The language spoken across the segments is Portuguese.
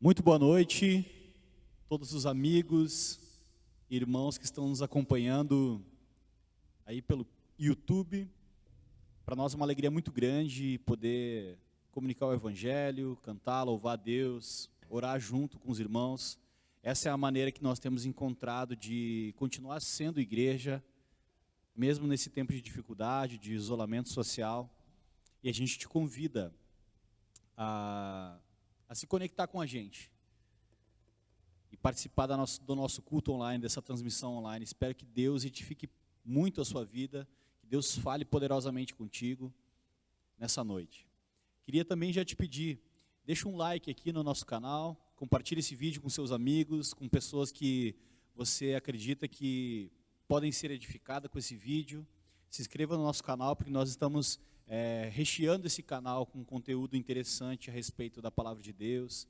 Muito boa noite, todos os amigos e irmãos que estão nos acompanhando aí pelo YouTube. Para nós é uma alegria muito grande poder comunicar o Evangelho, cantar, louvar a Deus, orar junto com os irmãos. Essa é a maneira que nós temos encontrado de continuar sendo igreja, mesmo nesse tempo de dificuldade, de isolamento social. E a gente te convida a se conectar com a gente e participar do nosso culto online, dessa transmissão online. Espero que Deus edifique muito a sua vida, que Deus fale poderosamente contigo nessa noite. Queria também já te pedir, deixa um like aqui no nosso canal, compartilhe esse vídeo com seus amigos, com pessoas que você acredita que podem ser edificadas com esse vídeo. Se inscreva no nosso canal, porque nós estamos recheando esse canal com conteúdo interessante a respeito da palavra de Deus,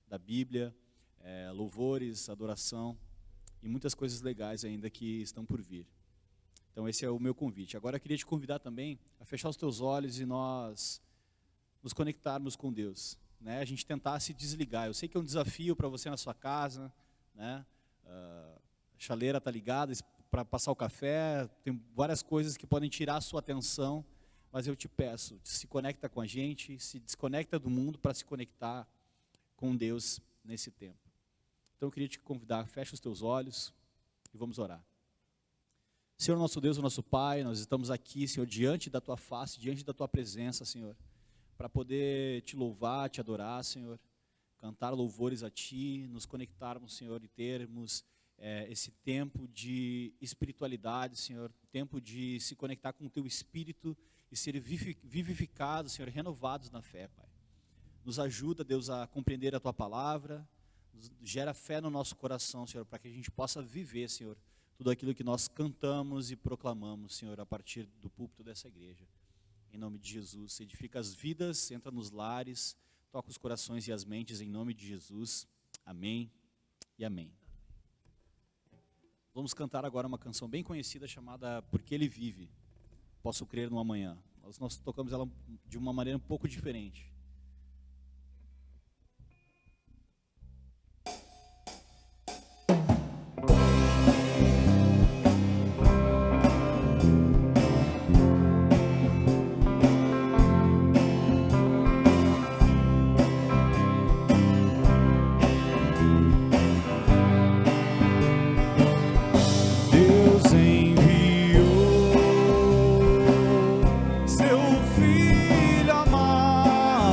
da Bíblia, louvores, adoração e muitas coisas legais ainda que estão por vir. Então esse é o meu convite. Agora eu queria te convidar também a fechar os teus olhos e nós nos conectarmos com Deus, né? A gente tentar se desligar. Eu sei que é um desafio para você na sua casa, né? A chaleira está ligada para passar o café, tem várias coisas que podem tirar a sua atenção. Mas eu te peço, se conecta com a gente, se desconecta do mundo para se conectar com Deus nesse tempo. Então eu queria te convidar, fecha os teus olhos e vamos orar. Senhor nosso Deus, o nosso Pai, nós estamos aqui, Senhor, diante da Tua face, diante da Tua presença, Senhor, para poder Te louvar, Te adorar, Senhor, cantar louvores a Ti, nos conectarmos, Senhor, e termos esse tempo de espiritualidade, Senhor, tempo de se conectar com o Teu Espírito, e ser vivificados, Senhor, renovados na fé, Pai. Nos ajuda, Deus, a compreender a Tua palavra, gera fé no nosso coração, Senhor, para que a gente possa viver, Senhor, tudo aquilo que nós cantamos e proclamamos, Senhor, a partir do púlpito dessa igreja. Em nome de Jesus, edifica as vidas, entra nos lares, toca os corações e as mentes, em nome de Jesus. Amém e amém. Vamos cantar agora uma canção bem conhecida chamada Porque Ele Vive. Posso crer no amanhã. Nós tocamos ela de uma maneira um pouco diferente. Seu filho amado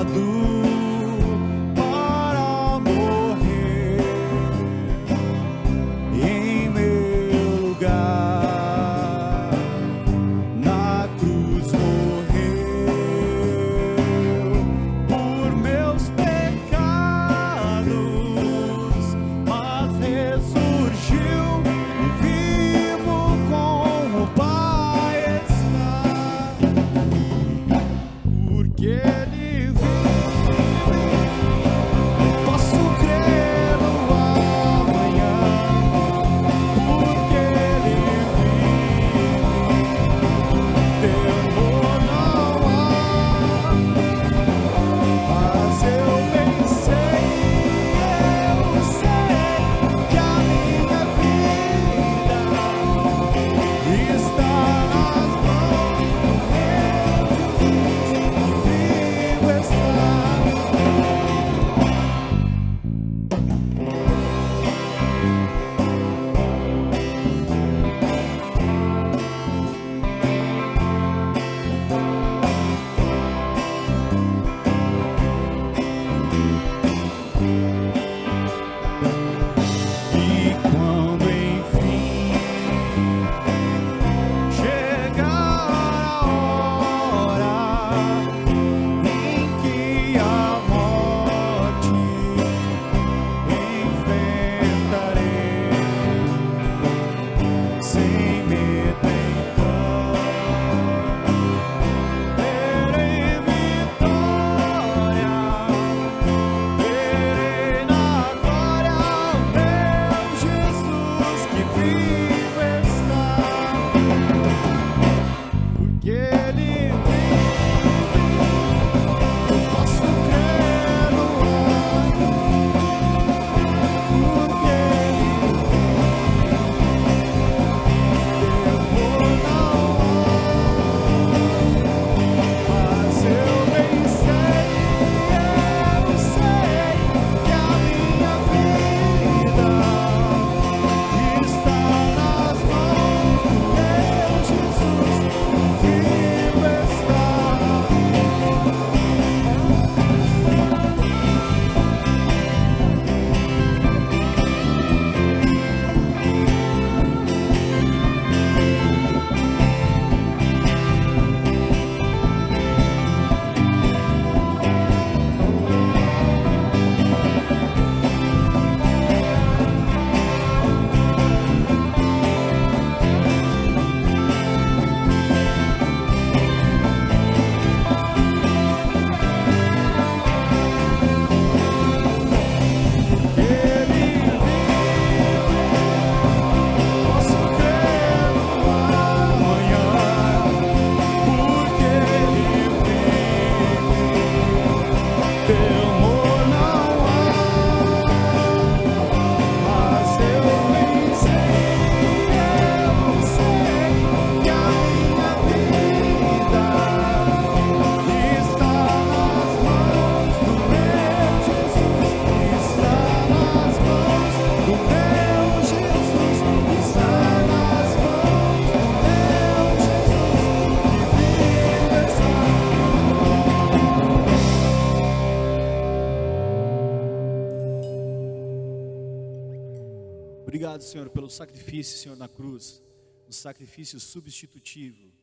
Obrigado, Senhor, pelo sacrifício, Senhor, na cruz. Um sacrifício substitutivo.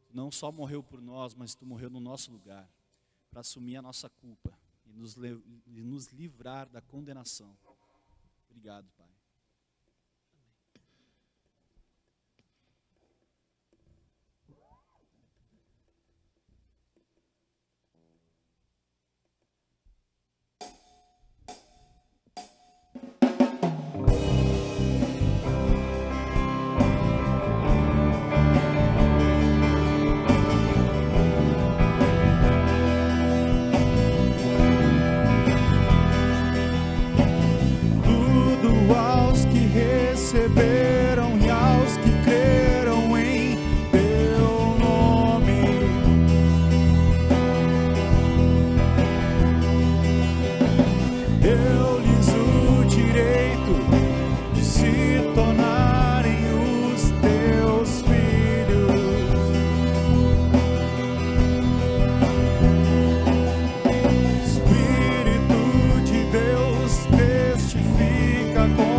Não só morreu por nós, mas Tu morreu no nosso lugar, para assumir a nossa culpa e nos livrar da condenação. Obrigado, Pai. Receberam e aos que creram em Teu nome, deu-lhes o direito de se tornarem os Teus filhos. Espírito de Deus testifica com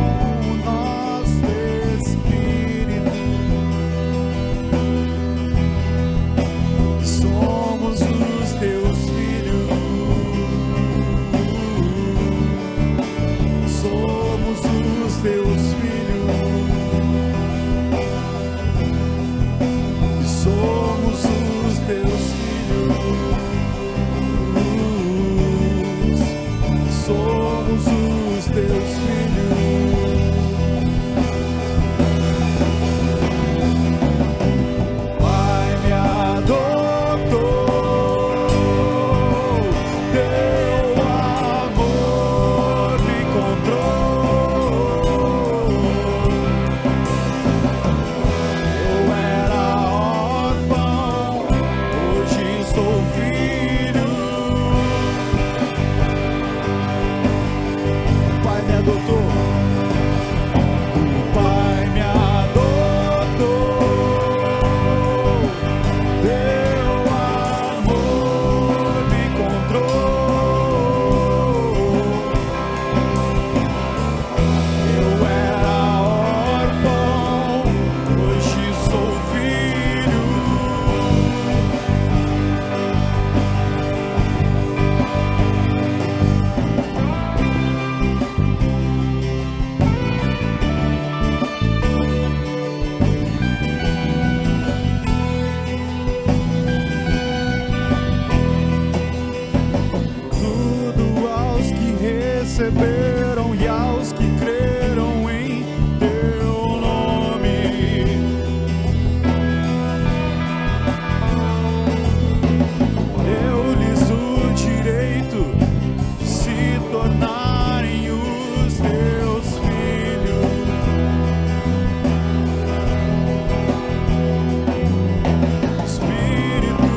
receberam e aos que creram em Teu nome, deu-lhes o direito de se tornarem os Teus filhos. Espírito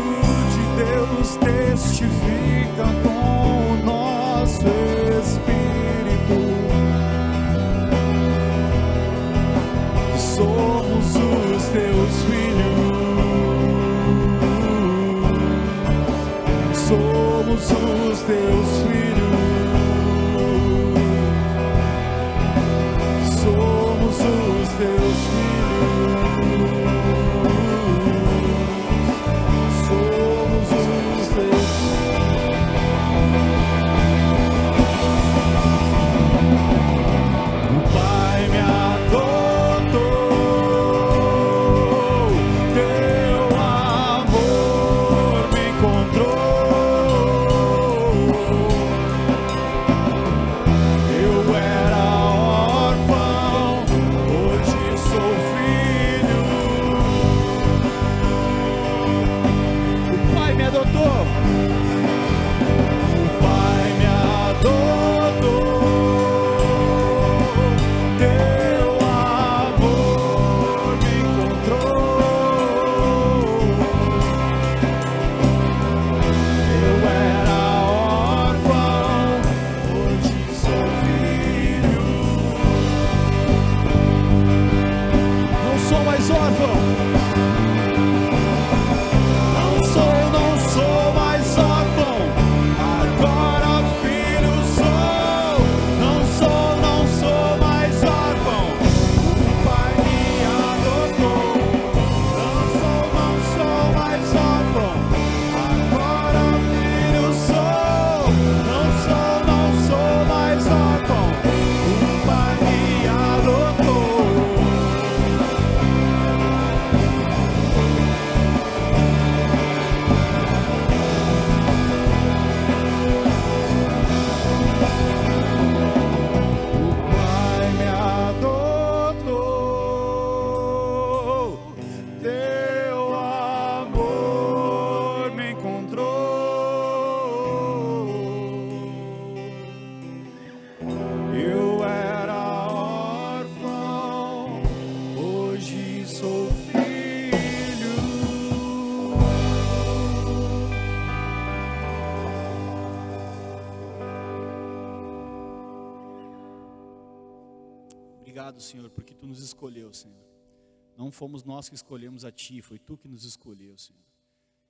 de Deus testifica com o nosso Espírito. Obrigado, Senhor, porque Tu nos escolheu, Senhor. Não fomos nós que escolhemos a Ti, foi Tu que nos escolheu, Senhor.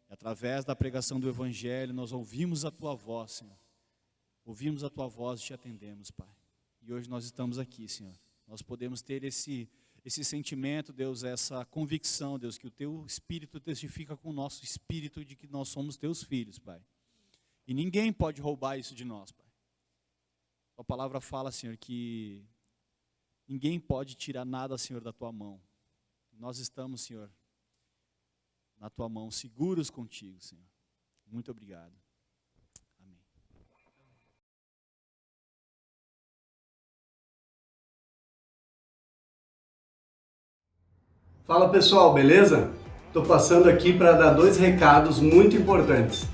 E através da pregação do Evangelho, nós ouvimos a Tua voz, Senhor. Ouvimos a Tua voz e Te atendemos, Pai. E hoje nós estamos aqui, Senhor. Nós podemos ter esse sentimento, Deus, essa convicção, Deus, que o Teu Espírito testifica com o nosso Espírito de que nós somos Teus filhos, Pai. E ninguém pode roubar isso de nós, Pai. A palavra fala, Senhor, que ninguém pode tirar nada, Senhor, da Tua mão. Nós estamos, Senhor, na Tua mão, seguros contigo, Senhor. Muito obrigado. Amém. Fala pessoal, beleza? Estou passando aqui para dar 2 recados muito importantes.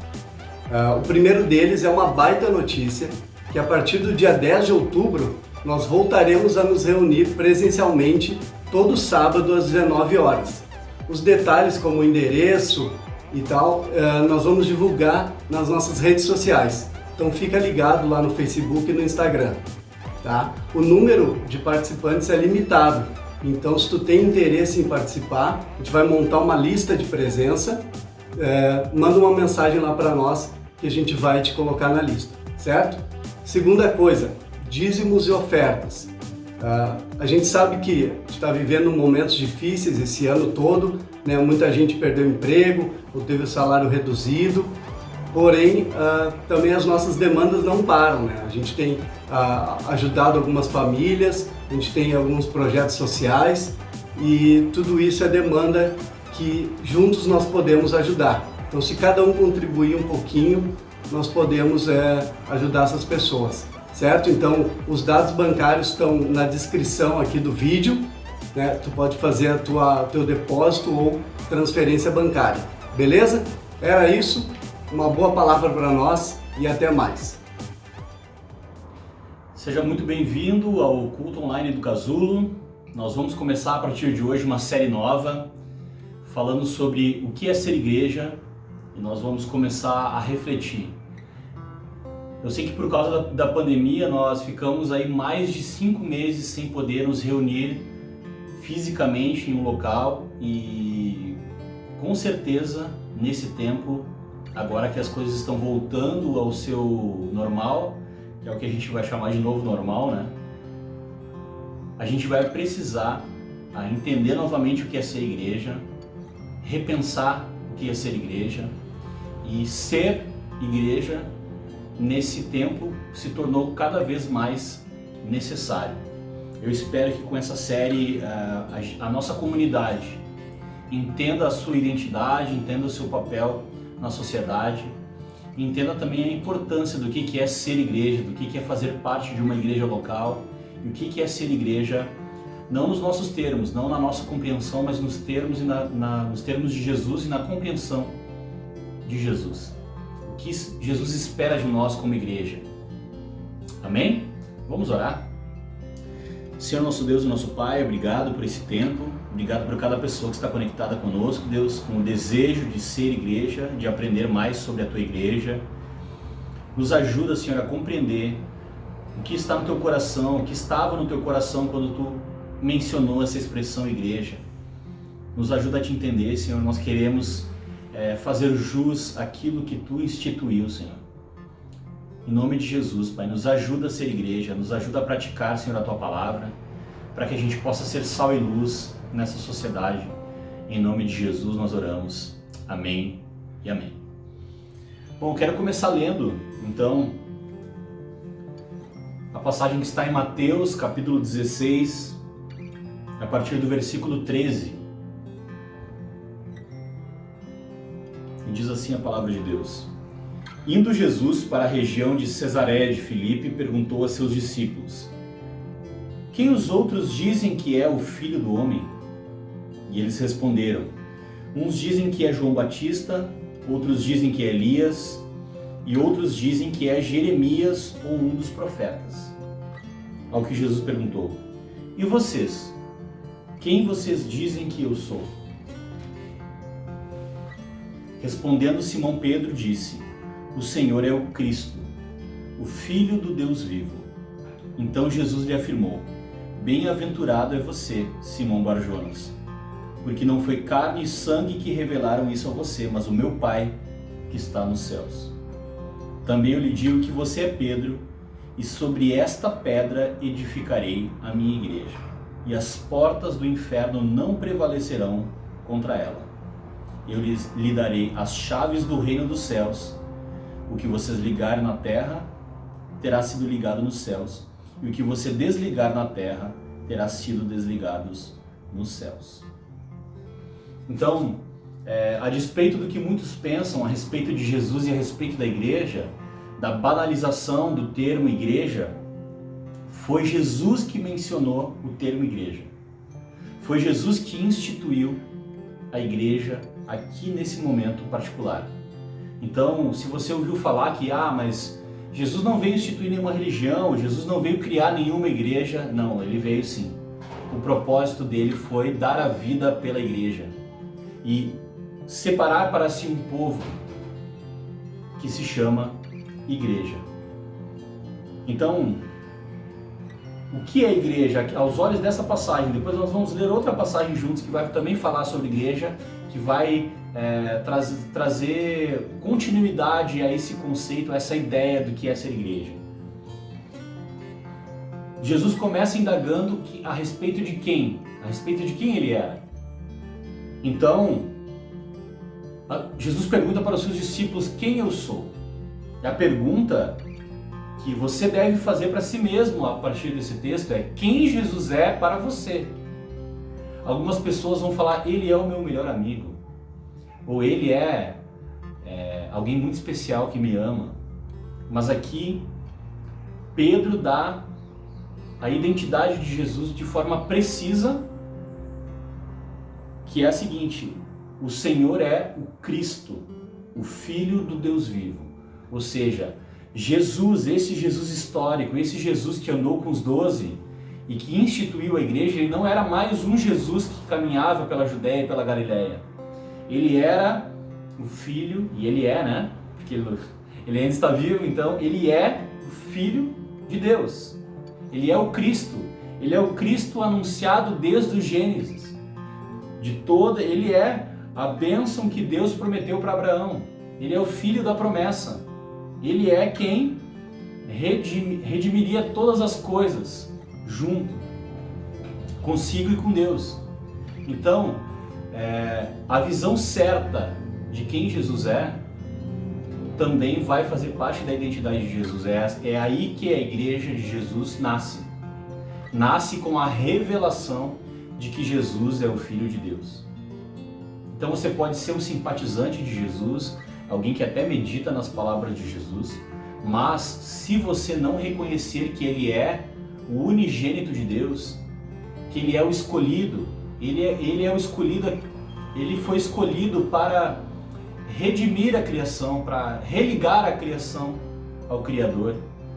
O primeiro deles é uma baita notícia, que a partir do dia 10 de outubro nós voltaremos a nos reunir presencialmente todo sábado às 19 horas. Os detalhes como o endereço e tal, nós vamos divulgar nas nossas redes sociais. Então fica ligado lá no Facebook e no Instagram, tá? O número de participantes é limitado, então se tu tem interesse em participar, a gente vai montar uma lista de presença, manda uma mensagem lá para nós que a gente vai te colocar na lista, certo? Segunda coisa, dízimos e ofertas. A gente sabe que a gente está vivendo momentos difíceis esse ano todo, né? Muita gente perdeu emprego ou teve o salário reduzido, porém também as nossas demandas não param, né? A gente tem ajudado algumas famílias, a gente tem alguns projetos sociais e tudo isso é demanda que juntos nós podemos ajudar. Então se cada um contribuir um pouquinho, nós podemos ajudar essas pessoas. Certo? Então, os dados bancários estão na descrição aqui do vídeo, né? Tu pode fazer teu depósito ou transferência bancária, beleza? Era isso, uma boa palavra para nós e até mais. Seja muito bem-vindo ao Culto Online do Casulo. Nós vamos começar a partir de hoje uma série nova, falando sobre o que é ser igreja, e nós vamos começar a refletir. Eu sei que por causa da pandemia nós ficamos aí mais de 5 meses sem poder nos reunir fisicamente em um local e com certeza nesse tempo, agora que as coisas estão voltando ao seu normal, que é o que a gente vai chamar de novo normal, né? A gente vai precisar entender novamente o que é ser igreja, repensar o que é ser igreja e ser igreja. Nesse tempo se tornou cada vez mais necessário. Eu espero que com essa série a nossa comunidade entenda a sua identidade, entenda o seu papel na sociedade, entenda também a importância do que é ser igreja, do que é fazer parte de uma igreja local e o que é ser igreja, não nos nossos termos, não na nossa compreensão, mas nos termos, nos termos de Jesus e na compreensão de Jesus. O que Jesus espera de nós como igreja. Amém? Vamos orar? Senhor nosso Deus e nosso Pai, obrigado por esse tempo, obrigado por cada pessoa que está conectada conosco, Deus, com o desejo de ser igreja, de aprender mais sobre a Tua igreja. Nos ajuda, Senhor, a compreender o que está no Teu coração, o que estava no Teu coração quando Tu mencionou essa expressão igreja. Nos ajuda a Te entender, Senhor, nós queremos fazer jus àquilo que Tu instituiu, Senhor. Em nome de Jesus, Pai, nos ajuda a ser igreja, nos ajuda a praticar, Senhor, a Tua palavra, para que a gente possa ser sal e luz nessa sociedade. Em nome de Jesus nós oramos. Amém e amém. Bom, eu quero começar lendo, então, a passagem que está em Mateus, capítulo 16, a partir do versículo 13. E diz assim a palavra de Deus. Indo Jesus para a região de Cesareia de Filipe, perguntou a seus discípulos: Quem os outros dizem que é o Filho do Homem? E eles responderam: Uns dizem que é João Batista, outros dizem que é Elias, e outros dizem que é Jeremias ou um dos profetas. Ao que Jesus perguntou: E vocês? Quem vocês dizem que eu sou? Respondendo Simão Pedro disse: O Senhor é o Cristo, o Filho do Deus vivo. Então Jesus lhe afirmou: Bem-aventurado é você, Simão Barjonas, porque não foi carne e sangue que revelaram isso a você, mas o meu Pai que está nos céus. Também eu lhe digo que você é Pedro, e sobre esta pedra edificarei a minha igreja, e as portas do inferno não prevalecerão contra ela. Eu lhe darei as chaves do reino dos céus. O que vocês ligarem na terra terá sido ligado nos céus, e o que você desligar na terra terá sido desligado nos céus. Então, a despeito do que muitos pensam a respeito de Jesus e a respeito da igreja, da banalização do termo igreja, foi Jesus que mencionou o termo igreja. Foi Jesus que instituiu a igreja aqui nesse momento particular. Então, se você ouviu falar que, mas Jesus não veio instituir nenhuma religião, Jesus não veio criar nenhuma igreja, não, ele veio sim. O propósito dele foi dar a vida pela igreja e separar para si um povo que se chama igreja. Então, o que é igreja? Aos olhos dessa passagem, depois nós vamos ler outra passagem juntos que vai também falar sobre igreja, que vai trazer continuidade a esse conceito, a essa ideia do que é ser igreja. Jesus começa indagando a respeito de quem? A respeito de quem ele era. Então, Jesus pergunta para os seus discípulos quem eu sou. E a pergunta que você deve fazer para si mesmo a partir desse texto é: quem Jesus é para você? Algumas pessoas vão falar: ele é o meu melhor amigo, ou ele é alguém muito especial que me ama. Mas aqui Pedro dá a identidade de Jesus de forma precisa, que é a seguinte: o Senhor é o Cristo, o Filho do Deus vivo. Ou seja, Jesus, esse Jesus histórico, esse Jesus que andou com os 12 e que instituiu a igreja, ele não era mais um Jesus que caminhava pela Judéia e pela Galileia. Ele era o Filho, e ele é, né? Porque ele ainda está vivo, então ele é o Filho de Deus. Ele é o Cristo. Ele é o Cristo anunciado desde o Gênesis. Ele é a bênção que Deus prometeu para Abraão. Ele é o Filho da promessa. Ele é quem redimiria todas as coisas junto, consigo e com Deus. Então, a visão certa de quem Jesus é também vai fazer parte da identidade de Jesus. É aí que a igreja de Jesus nasce. Nasce com a revelação de que Jesus é o Filho de Deus. Então você pode ser um simpatizante de Jesus, alguém que até medita nas palavras de Jesus, mas se você não reconhecer que ele é o unigênito de Deus, que ele é o escolhido, ele é o escolhido, ele foi escolhido para redimir a criação, para religar a criação ao Criador.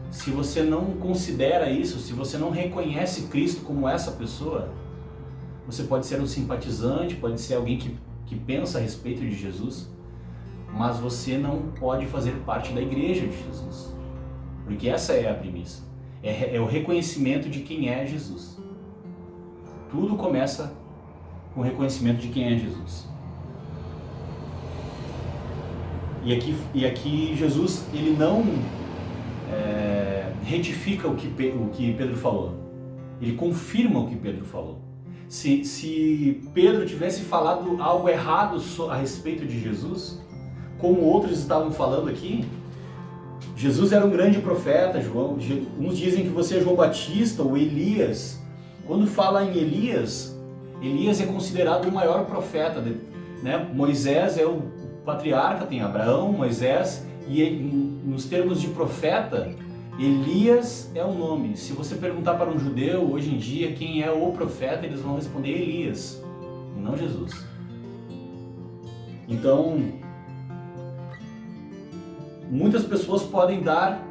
Se você não considera isso, se você não reconhece Cristo como essa pessoa, você pode ser um simpatizante, pode ser alguém que pensa a respeito de Jesus, mas você não pode fazer parte da igreja de Jesus, porque essa é a premissa, é o reconhecimento de quem é Jesus. Tudo começa com o reconhecimento de quem é Jesus. E aqui Jesus, ele não retifica o que Pedro falou, ele confirma o que Pedro falou. Se Pedro tivesse falado algo errado a respeito de Jesus, como outros estavam falando aqui, Jesus era um grande profeta, uns dizem que você é João Batista ou Elias. Quando fala em Elias é considerado o maior profeta, né? Moisés é o patriarca, tem Abraão, Moisés, e nos termos de profeta, Elias é o nome. Se você perguntar para um judeu hoje em dia quem é o profeta, eles vão responder Elias, e não Jesus. Então, muitas pessoas podem dar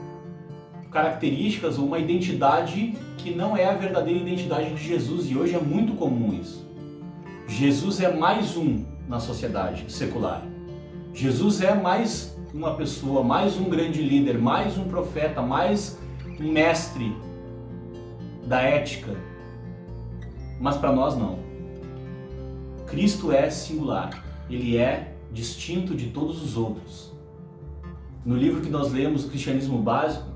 características ou uma identidade que não é a verdadeira identidade de Jesus, e hoje é muito comum isso. Jesus é mais um na sociedade secular. Jesus é mais uma pessoa, mais um grande líder, mais um profeta, mais um mestre da ética. mas para nós não. Cristo é singular, ele é distinto de todos os outros. No livro que nós lemos, o Cristianismo Básico,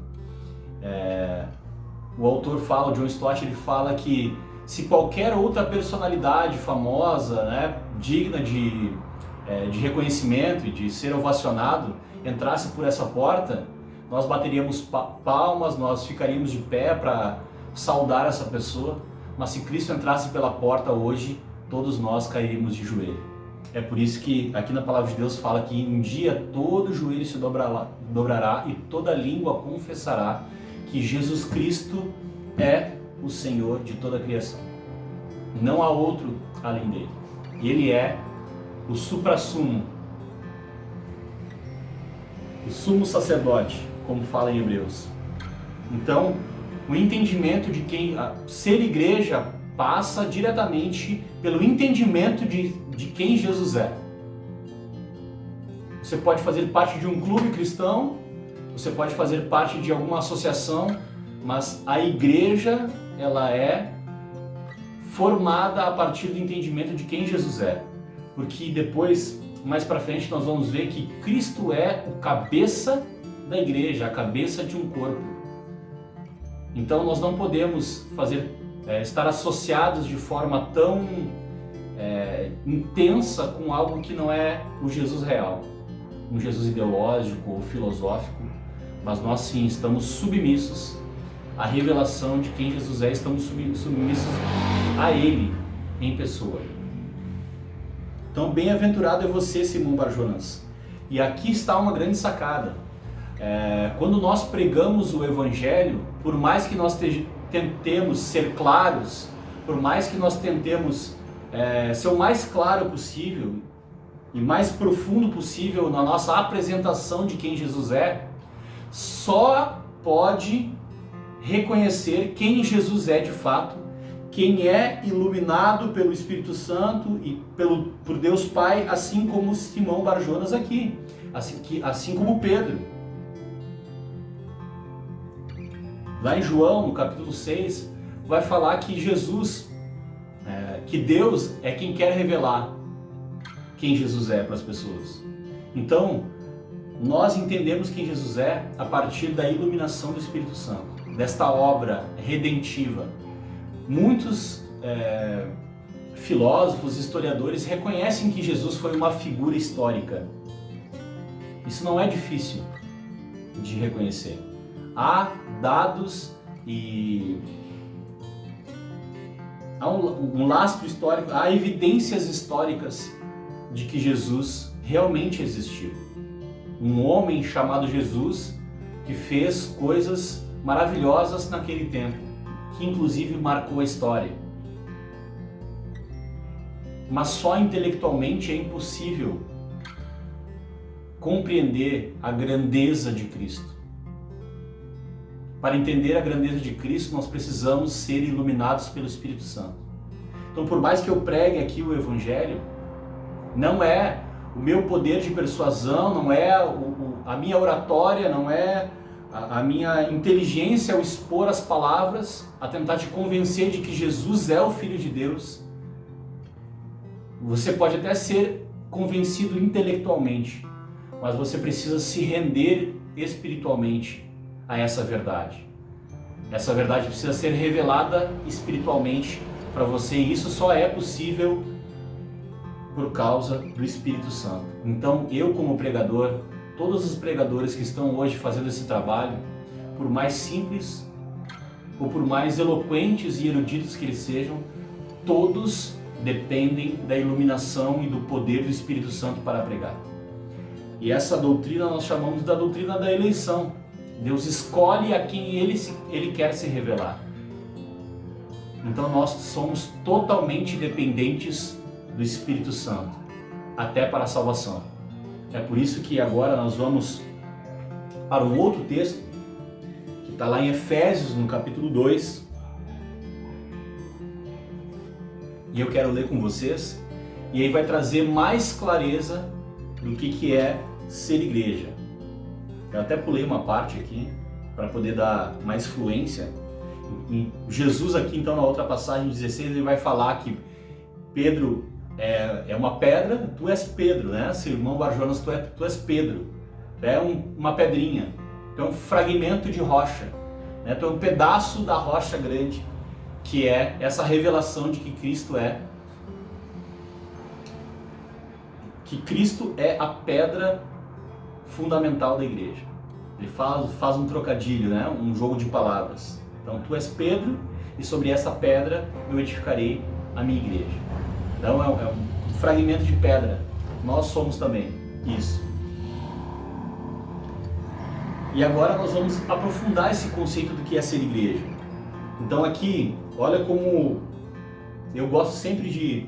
o autor fala, o John Stott, ele fala que se qualquer outra personalidade famosa, né, digna de reconhecimento e de ser ovacionado, entrasse por essa porta, nós bateríamos palmas, nós ficaríamos de pé para saudar essa pessoa, mas se Cristo entrasse pela porta hoje, todos nós cairíamos de joelho. É por isso que aqui na Palavra de Deus fala que um dia todo joelho se dobrará e toda língua confessará que Jesus Cristo é o Senhor de toda a criação. Não há outro além dele. Ele é o suprassumo, o sumo sacerdote, como fala em Hebreus. Então, o entendimento de quem ser igreja passa diretamente pelo entendimento de quem Jesus é. Você pode fazer parte de um clube cristão, você pode fazer parte de alguma associação, mas a igreja, ela é formada a partir do entendimento de quem Jesus é. Porque depois, mais para frente, nós vamos ver que Cristo é o cabeça da igreja, a cabeça de um corpo. Então nós não podemos estar associados de forma tão intensa com algo que não é o Jesus real, um Jesus ideológico ou filosófico, mas nós sim estamos submissos à revelação de quem Jesus é, estamos submissos a Ele em pessoa. Então, bem-aventurado é você, Simão Barjonas. E aqui está uma grande sacada. Quando nós pregamos o Evangelho, por mais que nós tentemos ser claros, por mais que nós tentemos ser o mais claro possível e mais profundo possível na nossa apresentação de quem Jesus é, só pode reconhecer quem Jesus é de fato, quem é iluminado pelo Espírito Santo e por Deus Pai, assim como Simão Barjonas aqui, assim como Pedro. Lá em João, no capítulo 6, vai falar que Jesus, que Deus é quem quer revelar quem Jesus é para as pessoas. Então, nós entendemos quem Jesus é a partir da iluminação do Espírito Santo, desta obra redentiva. Muitos filósofos, historiadores reconhecem que Jesus foi uma figura histórica. Isso não é difícil de reconhecer. Há dados e há um lastro histórico, há evidências históricas de que Jesus realmente existiu. Um homem chamado Jesus que fez coisas maravilhosas naquele tempo, que inclusive marcou a história. Mas só intelectualmente é impossível compreender a grandeza de Cristo. Para entender a grandeza de Cristo, nós precisamos ser iluminados pelo Espírito Santo. Então, por mais que eu pregue aqui o Evangelho, não é o meu poder de persuasão, não é a minha oratória, não é a minha inteligência ao expor as palavras, a tentar te convencer de que Jesus é o Filho de Deus. Você pode até ser convencido intelectualmente, mas você precisa se render espiritualmente a essa verdade. Essa verdade precisa ser revelada espiritualmente para você, e isso só é possível por causa do Espírito Santo. Então, eu como pregador, todos os pregadores que estão hoje fazendo esse trabalho, por mais simples ou por mais eloquentes e eruditos que eles sejam, todos dependem da iluminação e do poder do Espírito Santo para pregar. E essa doutrina nós chamamos da doutrina da eleição. Deus escolhe a quem Ele quer se revelar. Então nós somos totalmente dependentes do Espírito Santo, até para a salvação. É por isso que agora nós vamos para um outro texto, que está lá em Efésios, no capítulo 2. E eu quero ler com vocês, e aí vai trazer mais clareza do que é ser igreja. Eu até pulei uma parte aqui para poder dar mais fluência. Jesus aqui, então, na outra passagem 16, ele vai falar que Pedro é uma pedra, tu és Pedro, né? Seu irmão Barjonas, tu és Pedro. Tu é uma pedrinha, tu é um fragmento de rocha, né? Tu é um pedaço da rocha grande, que é essa revelação de que Cristo é a pedra fundamental da igreja. Ele faz um trocadilho, né? Um jogo de palavras. Então, tu és Pedro, e sobre essa pedra eu edificarei a minha igreja. Então, é um fragmento de pedra. Nós somos também isso. E agora nós vamos aprofundar esse conceito do que é ser igreja. Então, aqui, olha como eu gosto sempre de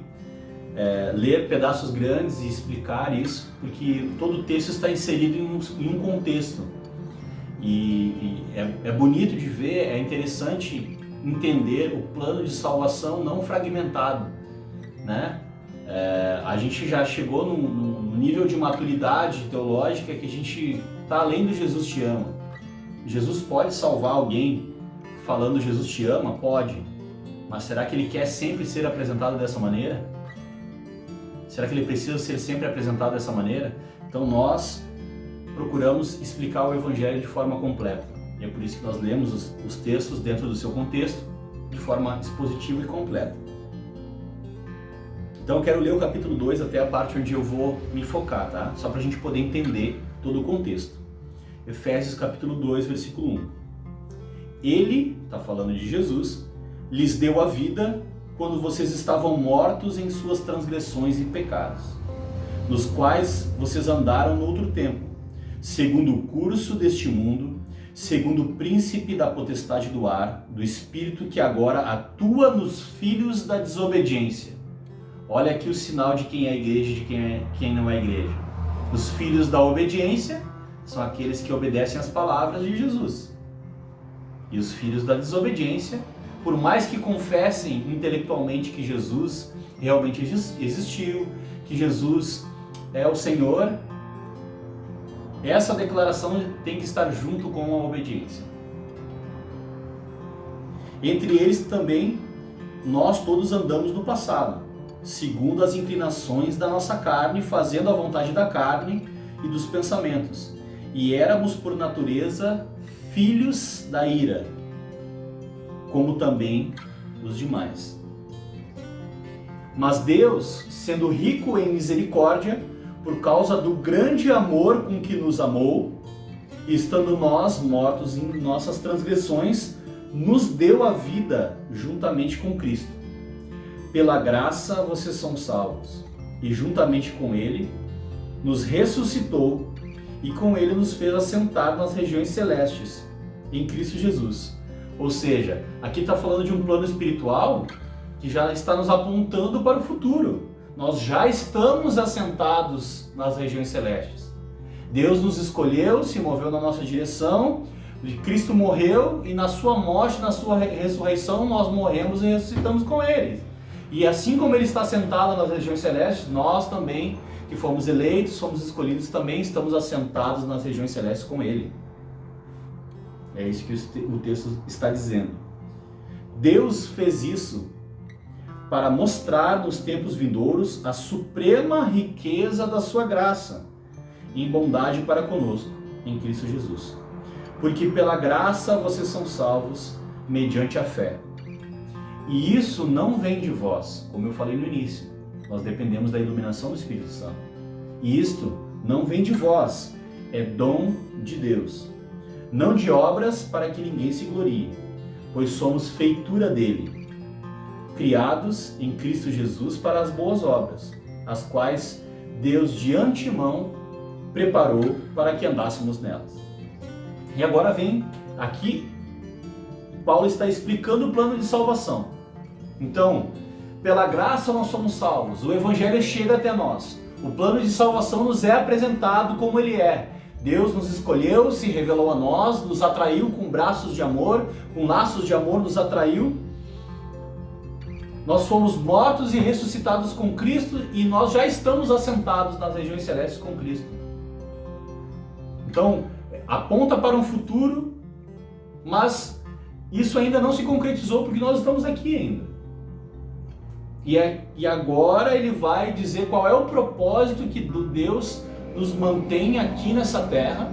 ler pedaços grandes e explicar isso, porque todo o texto está inserido em um contexto. E é bonito de ver, é interessante entender o plano de salvação não fragmentado, né? A gente já chegou num nível de maturidade teológica que a gente está além do Jesus te ama. Jesus pode salvar alguém falando Jesus te ama? Pode. Mas será que ele quer sempre ser apresentado dessa maneira? Será que ele precisa ser sempre apresentado dessa maneira? Então nós procuramos explicar o Evangelho de forma completa. E é por isso que nós lemos os textos dentro do seu contexto, de forma expositiva e completa. Então eu quero ler o capítulo 2 até a parte onde eu vou me focar, tá? Só para a gente poder entender todo o contexto. Efésios capítulo 2, versículo 1. Ele, está falando de Jesus, lhes deu a vida quando vocês estavam mortos em suas transgressões e pecados, nos quais vocês andaram no outro tempo, segundo o curso deste mundo, segundo o príncipe da potestade do ar, do espírito que agora atua nos filhos da desobediência. Olha aqui o sinal de quem é igreja e de quem não é igreja. Os filhos da obediência são aqueles que obedecem às palavras de Jesus. E os filhos da desobediência, por mais que confessem intelectualmente que Jesus realmente existiu, que Jesus é o Senhor, essa declaração tem que estar junto com a obediência. Entre eles também, nós todos andamos no passado, segundo as inclinações da nossa carne, fazendo a vontade da carne e dos pensamentos. E éramos, por natureza, filhos da ira, como também os demais. Mas Deus, sendo rico em misericórdia, por causa do grande amor com que nos amou, e estando nós mortos em nossas transgressões, nos deu a vida juntamente com Cristo. Pela graça vocês são salvos, e juntamente com Ele nos ressuscitou, e com Ele nos fez assentar nas regiões celestes, em Cristo Jesus. Ou seja, aqui está falando de um plano espiritual que já está nos apontando para o futuro. Nós já estamos assentados nas regiões celestes. Deus nos escolheu, se moveu na nossa direção, Cristo morreu e na sua morte, na sua ressurreição, nós morremos e ressuscitamos com Ele. E assim como Ele está sentado nas regiões celestes, nós também, que fomos eleitos, somos escolhidos, também estamos assentados nas regiões celestes com Ele. É isso que o texto está dizendo. Deus fez isso para mostrar nos tempos vindouros a suprema riqueza da sua graça em bondade para conosco, em Cristo Jesus. Porque pela graça vocês são salvos mediante a fé. E isso não vem de vós, como eu falei no início. Nós dependemos da iluminação do Espírito Santo. E isto não vem de vós, é dom de Deus. Não de obras para que ninguém se glorie, pois somos feitura dele, criados em Cristo Jesus para as boas obras, as quais Deus de antemão preparou para que andássemos nelas. E agora vem aqui, Paulo está explicando o plano de salvação. Então, pela graça nós somos salvos, o Evangelho chega até nós, o plano de salvação nos é apresentado como ele é. Deus nos escolheu, se revelou a nós, nos atraiu com braços de amor, com laços de amor nos atraiu. Nós fomos mortos e ressuscitados com Cristo e nós já estamos assentados nas regiões celestes com Cristo. Então, aponta para um futuro, mas isso ainda não se concretizou porque nós estamos aqui ainda. E agora ele vai dizer qual é o propósito que Deus nos mantém aqui nessa terra,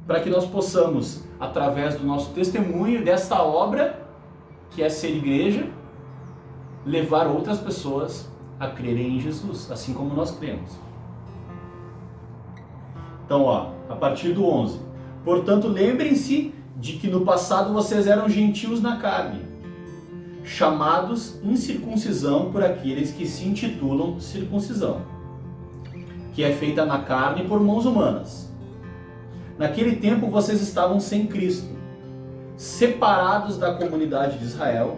para que nós possamos, através do nosso testemunho, dessa obra, que é ser igreja, levar outras pessoas a crerem em Jesus, assim como nós cremos. Então, a partir do 11. Portanto, lembrem-se de que no passado vocês eram gentios na carne, chamados incircuncisão por aqueles que se intitulam circuncisão, que é feita na carne por mãos humanas. Naquele tempo vocês estavam sem Cristo, separados da comunidade de Israel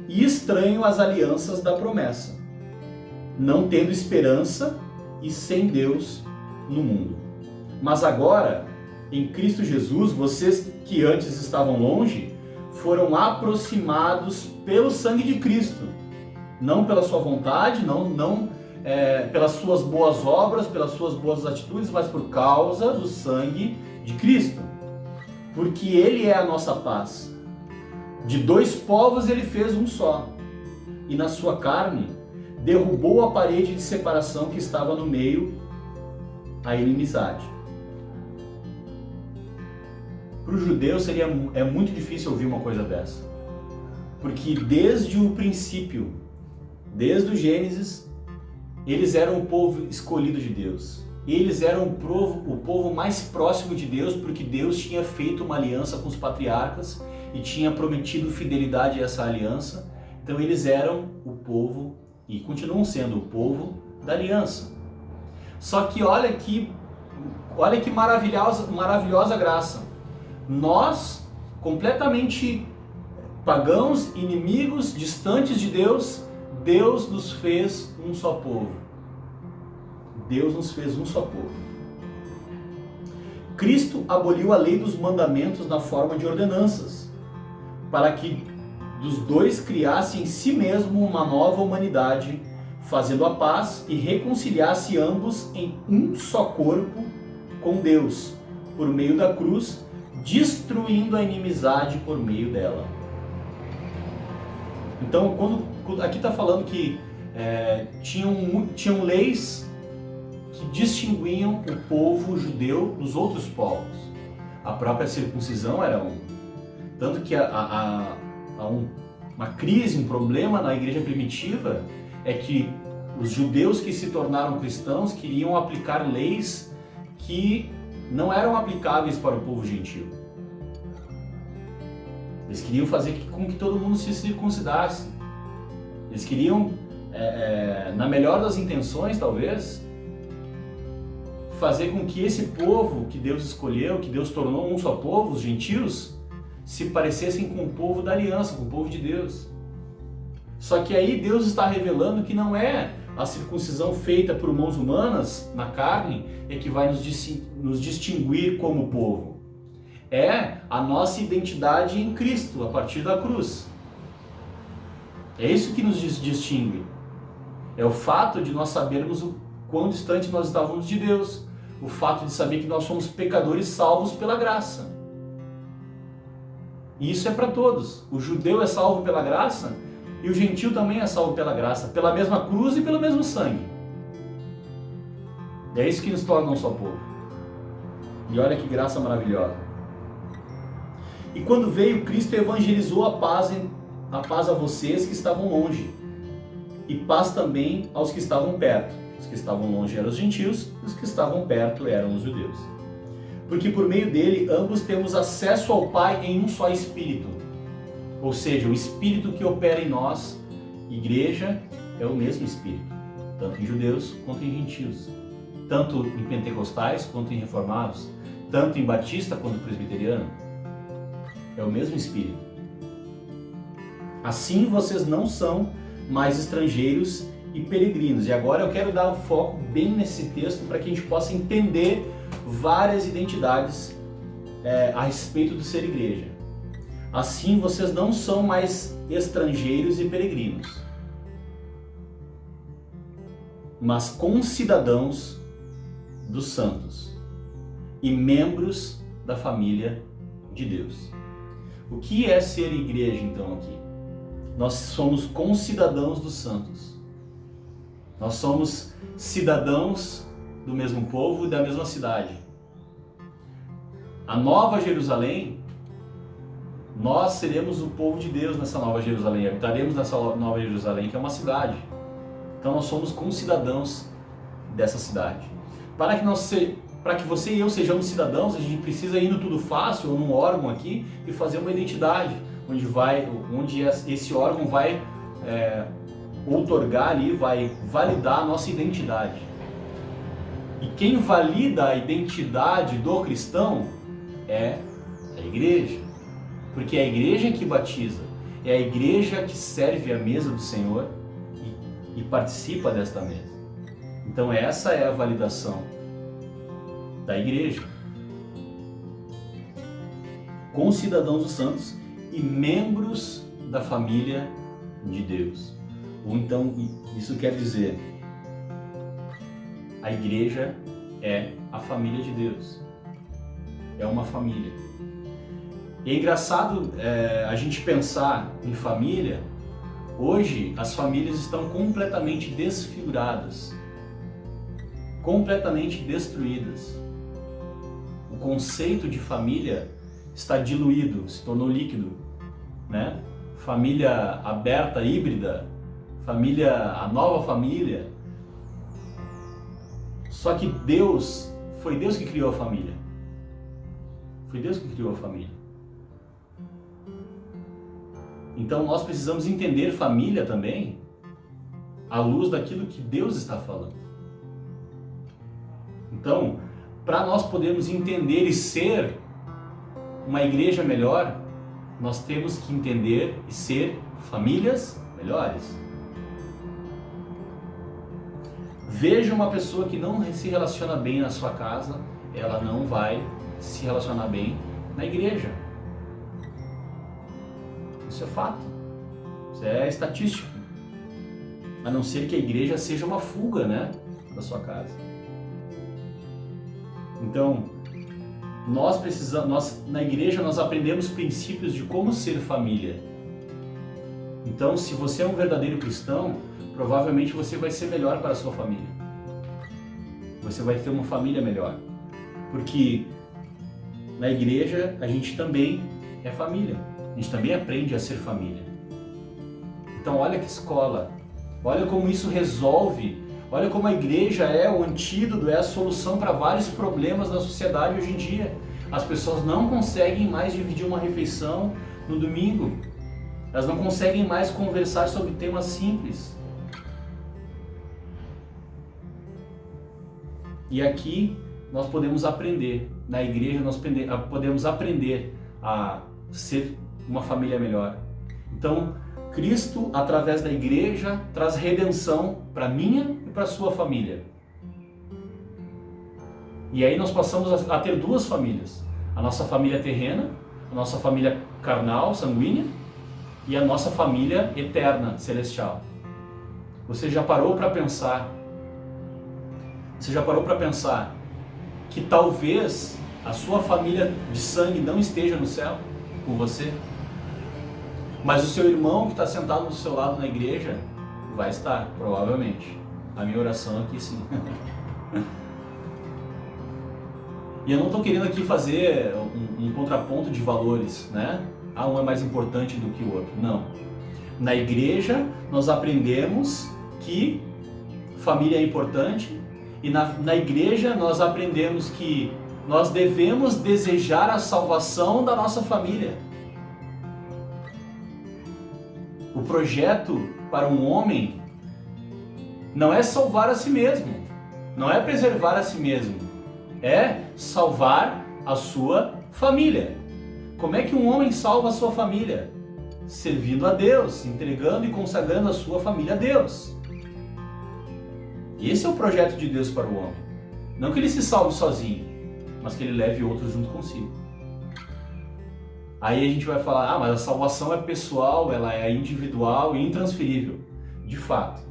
e estranhos às alianças da promessa, não tendo esperança e sem Deus no mundo. Mas agora, em Cristo Jesus, vocês que antes estavam longe, foram aproximados pelo sangue de Cristo, não pela sua vontade, não pelas suas boas obras, pelas suas boas atitudes, mas por causa do sangue de Cristo, porque Ele é a nossa paz. De dois povos Ele fez um só, e na sua carne derrubou a parede de separação que estava no meio, a inimizade. Para o judeu é muito difícil ouvir uma coisa dessa, porque desde o princípio, desde o Gênesis, eles eram o povo escolhido de Deus. Eles eram o povo mais próximo de Deus, porque Deus tinha feito uma aliança com os patriarcas e tinha prometido fidelidade a essa aliança. Então eles eram o povo, e continuam sendo o povo da aliança. Só que olha que maravilhosa graça. Nós, completamente pagãos, inimigos, distantes de Deus, Deus nos fez um só povo. Deus nos fez um só povo. Cristo aboliu a lei dos mandamentos na forma de ordenanças, para que dos dois criasse em si mesmo uma nova humanidade, fazendo a paz e reconciliasse ambos em um só corpo com Deus, por meio da cruz, destruindo a inimizade por meio dela. Então, quando aqui está falando que tinham leis que distinguiam o povo judeu dos outros povos. A própria circuncisão era um. Tanto que há uma crise, um problema na igreja primitiva, é que os judeus que se tornaram cristãos queriam aplicar leis que não eram aplicáveis para o povo gentil. Eles queriam fazer com que todo mundo se circuncidasse. Eles queriam, na melhor das intenções, talvez, fazer com que esse povo que Deus escolheu, que Deus tornou um só povo, os gentios, se parecessem com o povo da aliança, com o povo de Deus. Só que aí Deus está revelando que não é a circuncisão feita por mãos humanas, na carne, é que vai nos distinguir como povo. É a nossa identidade em Cristo, a partir da cruz. É isso que nos distingue. É o fato de nós sabermos o quão distante nós estávamos de Deus. O fato de saber que nós somos pecadores salvos pela graça. E isso é para todos. O judeu é salvo pela graça e o gentil também é salvo pela graça, pela mesma cruz e pelo mesmo sangue. É isso que nos torna um só povo. E olha que graça maravilhosa. E quando veio, Cristo evangelizou a paz a vocês que estavam longe, e paz também aos que estavam perto. Os que estavam longe eram os gentios, e os que estavam perto eram os judeus. Porque por meio dele, ambos temos acesso ao Pai em um só Espírito. Ou seja, o Espírito que opera em nós, igreja, é o mesmo Espírito, tanto em judeus quanto em gentios, tanto em pentecostais quanto em reformados, tanto em batista quanto em presbiteriano. É o mesmo Espírito. Assim vocês não são mais estrangeiros e peregrinos. E agora eu quero dar um foco bem nesse texto para que a gente possa entender várias identidades a respeito do ser igreja. Assim vocês não são mais estrangeiros e peregrinos, mas concidadãos dos santos e membros da família de Deus. O que é ser igreja, então, aqui? Nós somos concidadãos dos santos. Nós somos cidadãos do mesmo povo e da mesma cidade. A Nova Jerusalém, nós seremos o povo de Deus nessa Nova Jerusalém, habitaremos nessa Nova Jerusalém, que é uma cidade. Então nós somos concidadãos dessa cidade. Para que você e eu sejamos cidadãos, a gente precisa ir no Tudo Fácil ou num órgão aqui e fazer uma identidade, onde esse órgão vai outorgar ali, vai validar a nossa identidade. E quem valida a identidade do cristão é a igreja. Porque é a igreja que batiza, é a igreja que serve a mesa do Senhor e participa desta mesa. Então essa é a validação da igreja. Concidadãos dos santos e membros da família de Deus. Ou então, isso quer dizer, a igreja é a família de Deus. É uma família. E é engraçado a gente pensar em família. Hoje as famílias estão completamente desfiguradas, completamente destruídas. O conceito de família está diluído, se tornou líquido, né? Família aberta, híbrida, a nova família. Só que foi Deus que criou a família. Foi Deus que criou a família. Então nós precisamos entender família também à luz daquilo que Deus está falando. Então, para nós podermos entender e ser uma igreja melhor, nós temos que entender e ser famílias melhores. Veja uma pessoa que não se relaciona bem na sua casa, ela não vai se relacionar bem na igreja. Isso é fato. Isso é estatístico. A não ser que a igreja seja uma fuga, né, da sua casa. Então, na igreja nós aprendemos princípios de como ser família. Então, se você é um verdadeiro cristão, provavelmente você vai ser melhor para a sua família. Você vai ter uma família melhor. Porque na igreja a gente também é família. A gente também aprende a ser família. Então olha que escola. Olha como isso resolve. Olha como a igreja é o antídoto, é a solução para vários problemas da sociedade hoje em dia. As pessoas não conseguem mais dividir uma refeição no domingo. Elas não conseguem mais conversar sobre temas simples. E aqui nós podemos aprender, na igreja nós podemos aprender a ser uma família melhor. Então, Cristo, através da igreja, traz redenção para minha e para a sua família. E aí nós passamos a ter duas famílias. A nossa família terrena, a nossa família carnal, sanguínea, e a nossa família eterna, celestial. Você já parou para pensar? Você já parou para pensar que talvez a sua família de sangue não esteja no céu com você? Mas o seu irmão que está sentado do seu lado na igreja vai estar, provavelmente. A minha oração aqui sim. E eu não estou querendo aqui fazer um contraponto de valores, né? Um é mais importante do que o outro. Não. Na igreja nós aprendemos que família é importante e na igreja nós aprendemos que nós devemos desejar a salvação da nossa família. O projeto para um homem não é salvar a si mesmo, não é preservar a si mesmo, é salvar a sua família. Como é que um homem salva a sua família? Servindo a Deus, entregando e consagrando a sua família a Deus. Esse é o projeto de Deus para o homem. Não que ele se salve sozinho, mas que ele leve outros junto consigo. Aí a gente vai falar, mas a salvação é pessoal, ela é individual e intransferível. De fato.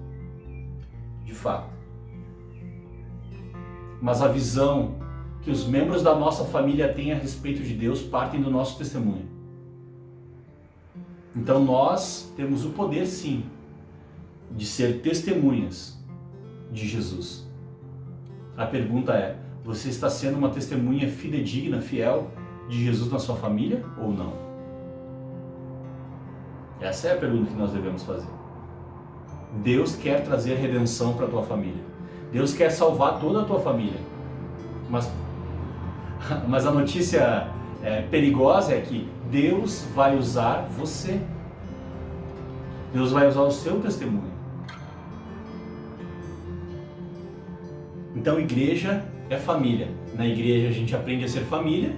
De fato. Mas a visão que os membros da nossa família têm a respeito de Deus partem do nosso testemunho. Então nós temos o poder, sim, de ser testemunhas de Jesus. A pergunta é: você está sendo uma testemunha fidedigna, fiel de Jesus na sua família ou não? Essa é a pergunta que nós devemos fazer. Deus quer trazer redenção para a tua família. Deus quer salvar toda a tua família. Mas a notícia perigosa é que Deus vai usar você. Deus vai usar o seu testemunho. Então, igreja é família. Na igreja a gente aprende a ser família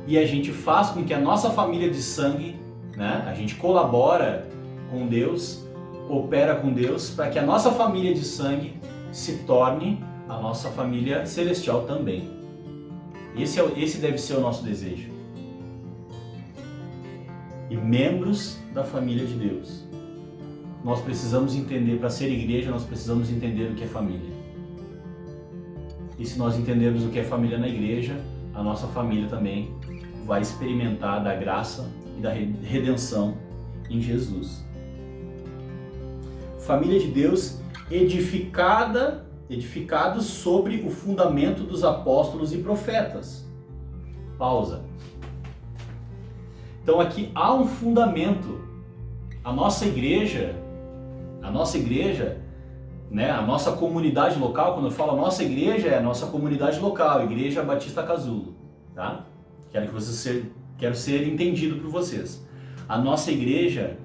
e a gente faz com que a nossa família de sangue, né, a gente colabora com Deus, coopera com Deus para que a nossa família de sangue se torne a nossa família celestial também. Esse deve ser o nosso desejo. E membros da família de Deus, nós precisamos entender, para ser igreja, nós precisamos entender o que é família. E se nós entendermos o que é família na igreja, a nossa família também vai experimentar da graça e da redenção em Jesus. Família de Deus edificada sobre o fundamento dos apóstolos e profetas. Pausa. Então aqui há um fundamento. A nossa igreja, né, a nossa comunidade local, quando eu falo nossa igreja, é a nossa comunidade local, Igreja Batista Casulo, tá? Quero ser entendido por vocês. A nossa igreja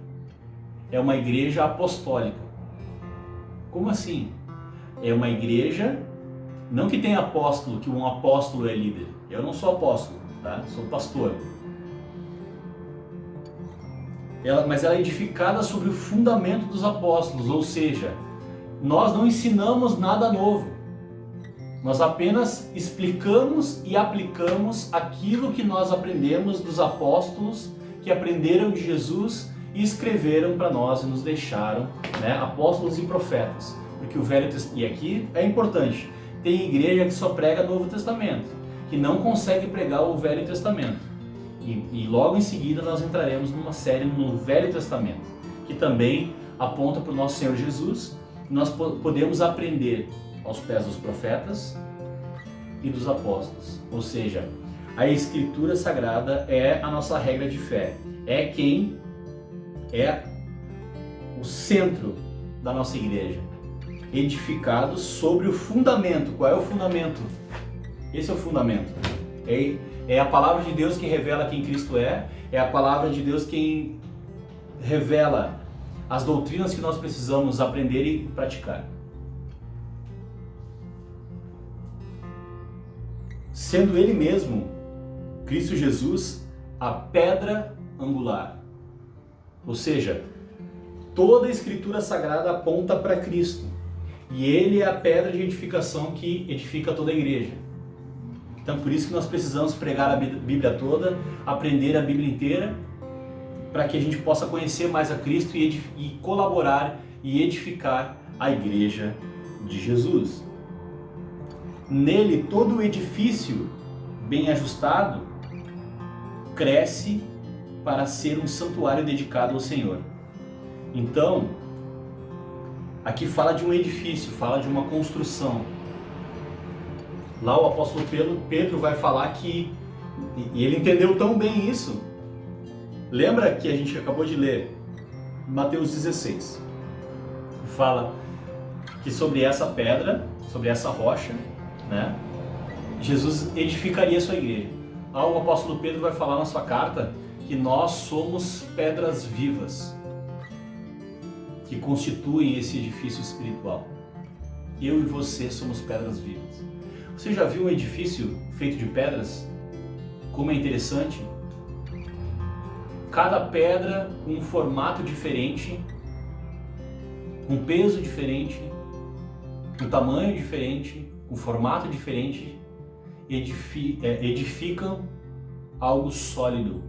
é uma igreja apostólica. Como assim? É uma igreja, não que tenha apóstolo, que um apóstolo é líder. Eu não sou apóstolo, tá? Sou pastor. Mas ela é edificada sobre o fundamento dos apóstolos, ou seja, nós não ensinamos nada novo. Nós apenas explicamos e aplicamos aquilo que nós aprendemos dos apóstolos que aprenderam de Jesus e escreveram para nós e nos deixaram, né, apóstolos e profetas. Porque o Velho Testamento, e aqui é importante, tem igreja que só prega Novo Testamento, que não consegue pregar o Velho Testamento. E logo em seguida nós entraremos numa série no Velho Testamento, que também aponta para o nosso Senhor Jesus. Nós podemos aprender aos pés dos profetas e dos apóstolos. Ou seja, a Escritura Sagrada é a nossa regra de fé. É quem é o centro da nossa igreja. Edificado sobre o fundamento. Qual é o fundamento? Esse é o fundamento. É a palavra de Deus que revela quem Cristo é a palavra de Deus quem revela as doutrinas que nós precisamos aprender e praticar. Sendo Ele mesmo, Cristo Jesus, a pedra angular. Ou seja, toda a Escritura Sagrada aponta para Cristo. E Ele é a pedra de edificação que edifica toda a igreja. Então por isso que nós precisamos pregar a Bíblia toda, aprender a Bíblia inteira, para que a gente possa conhecer mais a Cristo e colaborar e edificar a igreja de Jesus. Nele todo o edifício bem ajustado cresce para ser um santuário dedicado ao Senhor. Então, aqui fala de um edifício, fala de uma construção. Lá o apóstolo Pedro vai falar que, e ele entendeu tão bem isso. Lembra que a gente acabou de ler Mateus 16? Fala que sobre essa pedra, sobre essa rocha, né, Jesus edificaria a sua igreja. Lá o apóstolo Pedro vai falar na sua carta que nós somos pedras vivas que constituem esse edifício espiritual. Eu e você somos pedras vivas. Você já viu um edifício feito de pedras? Como é interessante. Cada pedra com um formato diferente, com peso diferente, com tamanho diferente, com formato diferente, edificam algo sólido.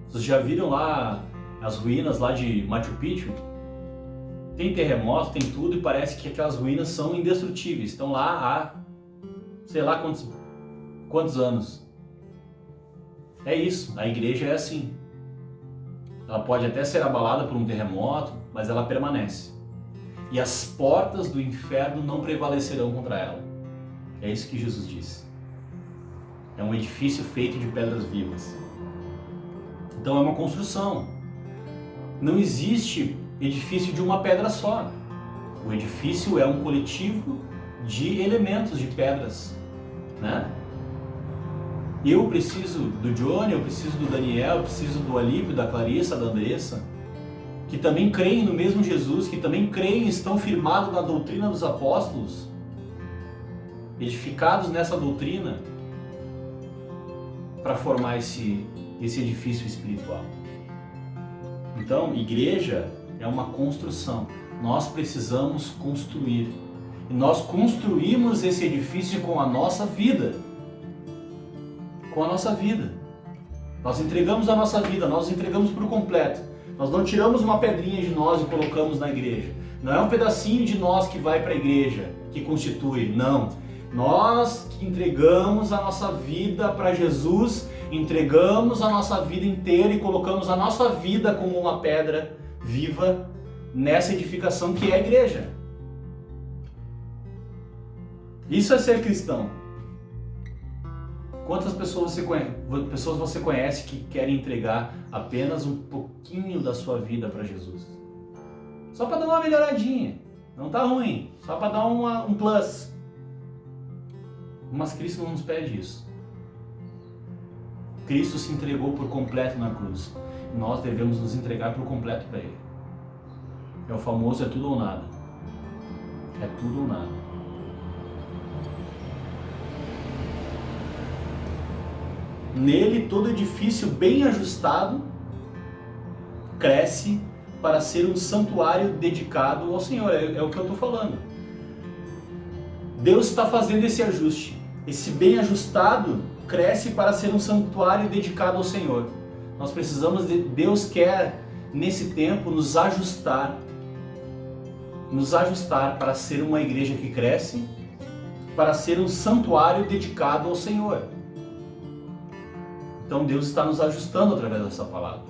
Vocês já viram lá as ruínas lá de Machu Picchu? Tem terremoto, tem tudo e parece que aquelas ruínas são indestrutíveis, estão lá há sei lá quantos anos. É isso, a igreja é assim. Ela pode até ser abalada por um terremoto, mas ela permanece. E as portas do inferno não prevalecerão contra ela. É isso que Jesus disse. É um edifício feito de pedras vivas. Então é uma construção. Não existe edifício de uma pedra só. O edifício é um coletivo de elementos, de pedras, né? Eu preciso do Johnny, eu preciso do Daniel, eu preciso do Alípio, da Clarissa, da Andressa, que também creem no mesmo Jesus, que também creem e estão firmados na doutrina dos apóstolos, edificados nessa doutrina, para formar esse edifício espiritual. Então, igreja é uma construção. Nós precisamos construir. E nós construímos esse edifício com a nossa vida. Com a nossa vida. Nós entregamos a nossa vida, nós entregamos por completo. Nós não tiramos uma pedrinha de nós e colocamos na igreja. Não é um pedacinho de nós que vai para a igreja, que constitui. Não. Nós que entregamos a nossa vida para Jesus, entregamos a nossa vida inteira e colocamos a nossa vida como uma pedra viva nessa edificação que é a igreja. Isso é ser cristão. Quantas pessoas você conhece que querem entregar apenas um pouquinho da sua vida para Jesus? Só para dar uma melhoradinha. Não tá ruim. Só para dar um plus. Mas Cristo não nos pede isso. Cristo se entregou por completo na cruz. Nós devemos nos entregar por completo para Ele. É o famoso é tudo ou nada. É tudo ou nada. Nele, todo edifício bem ajustado cresce para ser um santuário dedicado ao Senhor. É o que eu estou falando. Deus está fazendo esse ajuste. Esse bem ajustado cresce para ser um santuário dedicado ao Senhor. Nós precisamos Deus quer, nesse tempo, nos ajustar para ser uma igreja que cresce, para ser um santuário dedicado ao Senhor. Então Deus está nos ajustando através dessa palavra,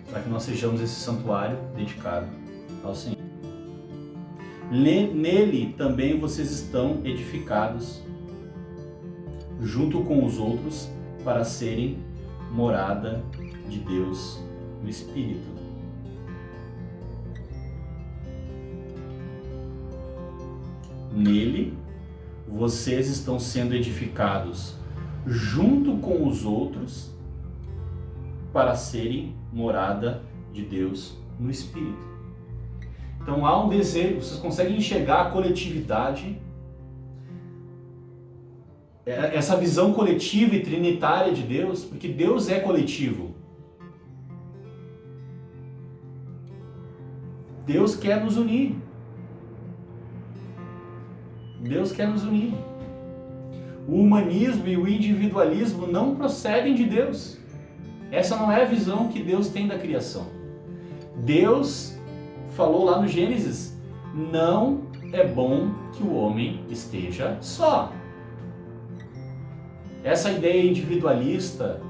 para que nós sejamos esse santuário dedicado ao Senhor. Nele também vocês estão edificados, junto com os outros, para serem morada de Deus no Espírito. Nele, vocês estão sendo edificados junto com os outros para serem morada de Deus no Espírito. Então há um desejo, vocês conseguem enxergar a coletividade, essa visão coletiva e trinitária de Deus, porque Deus é coletivo. Deus quer nos unir. Deus quer nos unir. O humanismo e o individualismo não procedem de Deus. Essa não é a visão que Deus tem da criação. Deus falou lá no Gênesis: não é bom que o homem esteja só. Essa ideia individualista,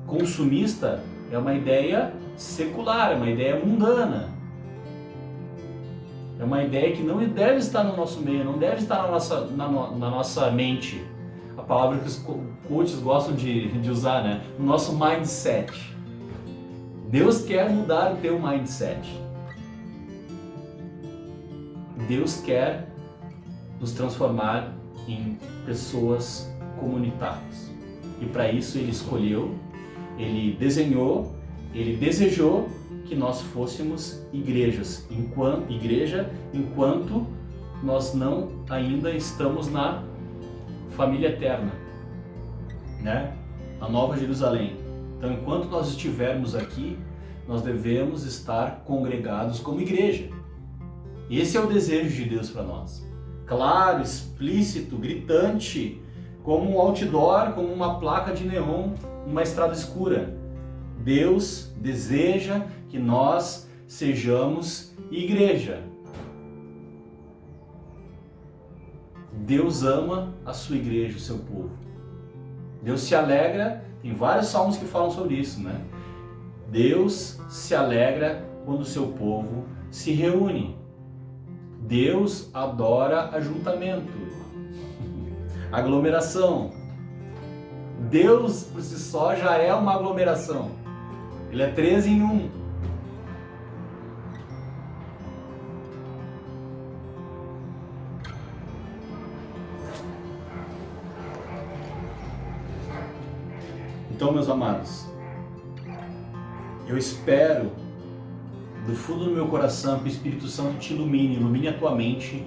consumista, é uma ideia secular, é uma ideia mundana. É uma ideia que não deve estar no nosso meio, não deve estar na nossa mente. A palavra que os coaches gostam de usar, né? No nosso mindset. Deus quer mudar o teu mindset. Deus quer nos transformar em pessoas comunitárias. E para isso Ele escolheu, Ele desenhou, Ele desejou que nós fôssemos igreja, enquanto nós não ainda estamos na família eterna, né? A Nova Jerusalém. Então, enquanto nós estivermos aqui, nós devemos estar congregados como igreja. Esse é o desejo de Deus para nós. Claro, explícito, gritante, como um outdoor, como uma placa de neon, numa estrada escura. Deus deseja que nós sejamos igreja. Deus ama a sua igreja, o seu povo. Deus se alegra, tem vários salmos que falam sobre isso, né? Deus se alegra quando o seu povo se reúne. Deus adora ajuntamento, aglomeração. Deus por si só já é uma aglomeração. Ele é 3 em 1. Então, meus amados, eu espero do fundo do meu coração que o Espírito Santo te ilumine a tua mente,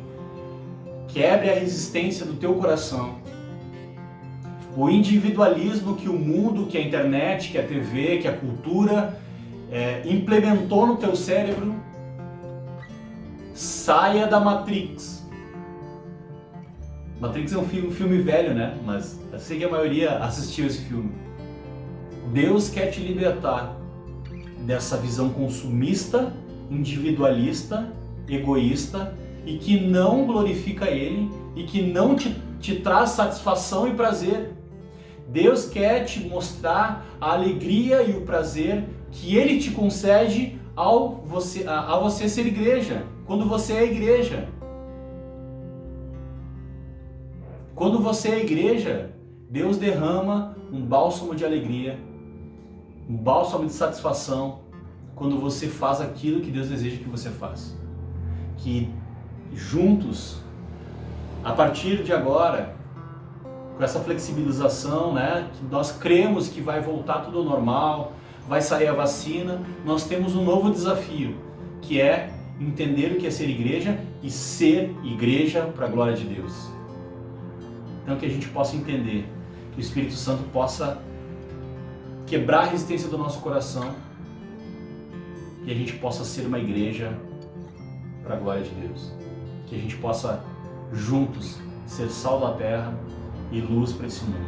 quebre a resistência do teu coração. O individualismo que o mundo, que a internet, que a TV, que a cultura implementou no teu cérebro, saia da Matrix. Matrix é um filme velho, né? Mas eu sei que a maioria assistiu esse filme. Deus quer te libertar dessa visão consumista, individualista, egoísta e que não glorifica Ele e que não te traz satisfação e prazer. Deus quer te mostrar a alegria e o prazer que Ele te concede a você ser igreja, quando você é igreja. Quando você é igreja, Deus derrama um bálsamo de alegria, um bálsamo de satisfação, quando você faz aquilo que Deus deseja que você faça. Que juntos, a partir de agora, com essa flexibilização, né, que nós cremos que vai voltar tudo ao normal, vai sair a vacina, nós temos um novo desafio, que é entender o que é ser igreja e ser igreja para a glória de Deus. Então que a gente possa entender, que o Espírito Santo possa quebrar a resistência do nosso coração e a gente possa ser uma igreja para a glória de Deus. Que a gente possa juntos ser sal da terra e luz para esse mundo.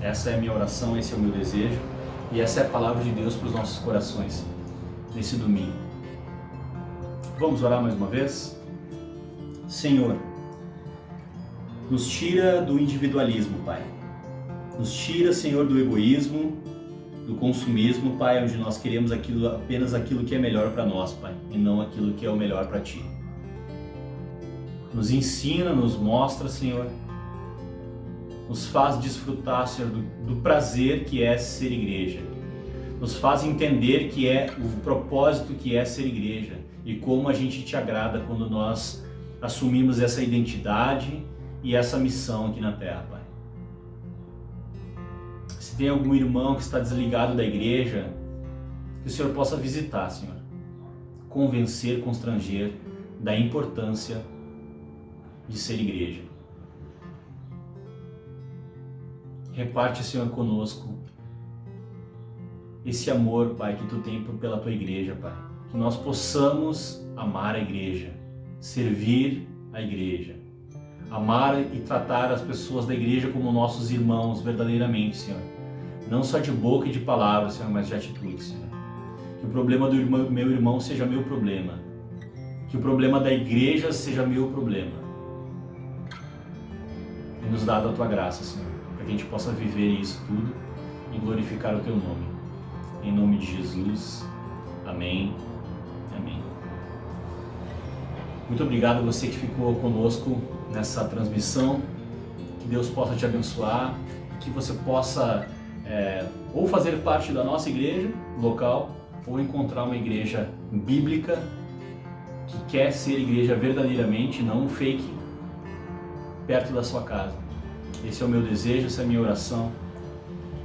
Essa é a minha oração, esse é o meu desejo e essa é a palavra de Deus para os nossos corações nesse domingo. Vamos orar mais uma vez? Senhor, nos tira do individualismo, Pai. Nos tira, Senhor, do egoísmo, do consumismo, Pai, onde nós queremos apenas aquilo que é melhor para nós, Pai, e não aquilo que é o melhor para Ti. Nos ensina, nos mostra, Senhor, nos faz desfrutar, Senhor, do prazer que é ser igreja. Nos faz entender que é o propósito que é ser igreja e como a gente Te agrada quando nós assumimos essa identidade e essa missão aqui na Terra, Pai. Se tem algum irmão que está desligado da igreja, que o Senhor possa visitar, Senhor. Convencer, constranger da importância de ser igreja. Reparte, Senhor, conosco esse amor, Pai, que Tu tem pela Tua igreja, Pai. Que nós possamos amar a igreja, servir a igreja, amar e tratar as pessoas da igreja como nossos irmãos verdadeiramente, Senhor. Não só de boca e de palavras, Senhor, mas de atitude, Senhor. Que o problema do meu irmão seja meu problema. Que o problema da igreja seja meu problema. E nos dá da Tua graça, Senhor, para que a gente possa viver isso tudo e glorificar o Teu nome. Em nome de Jesus. Amém. Amém. Muito obrigado a você que ficou conosco nessa transmissão. Que Deus possa te abençoar. Que você possa ou fazer parte da nossa igreja local, ou encontrar uma igreja bíblica que quer ser igreja verdadeiramente, não um fake, perto da sua casa. Esse é o meu desejo, essa é a minha oração.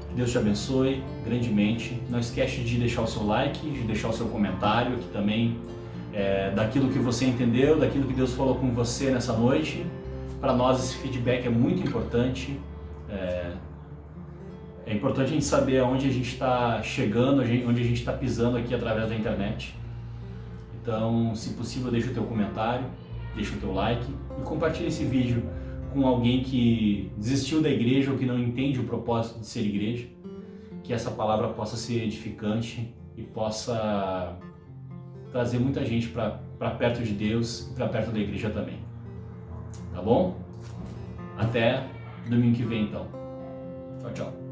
Que Deus te abençoe grandemente. Não esquece de deixar o seu like, de deixar o seu comentário aqui também, daquilo que você entendeu, daquilo que Deus falou com você nessa noite. Para nós esse feedback é muito importante. É importante a gente saber aonde a gente está chegando, onde a gente está pisando aqui através da internet. Então, se possível, deixa o teu comentário, deixa o teu like e compartilha esse vídeo com alguém que desistiu da igreja ou que não entende o propósito de ser igreja. Que essa palavra possa ser edificante e possa trazer muita gente para perto de Deus e para perto da igreja também. Tá bom? Até domingo que vem, então. Tchau, tchau.